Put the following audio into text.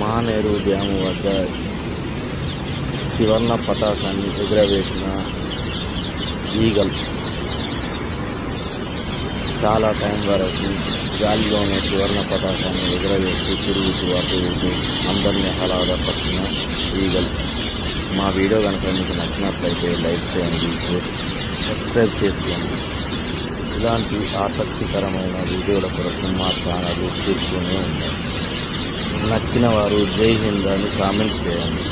Maneru dam వద్ద త్రివర్ణ పతాకాన్ని ఎగురవేసిన ఈగల్ చాలా టైం వరకు గాలిలోనే త్రివర్ణ పతాకాన్ని ఎగురవేస్తూ తిరుగుతూ అటు ఇటు అందరినీ ఆహ్లాదపరిచిన ఈగల్. మా వీడియో కనుక మీకు నచ్చినట్లయితే లైక్ చేయండి, సబ్స్క్రైబ్ చేసుకోండి. ఇలాంటి ఆసక్తికరమైన వీడియోల కొరకు మా ఛానల్ చూస్తూనే ఉండండి. నచ్చిన వారు జై హింద్ అని కామెంట్ చేయండి.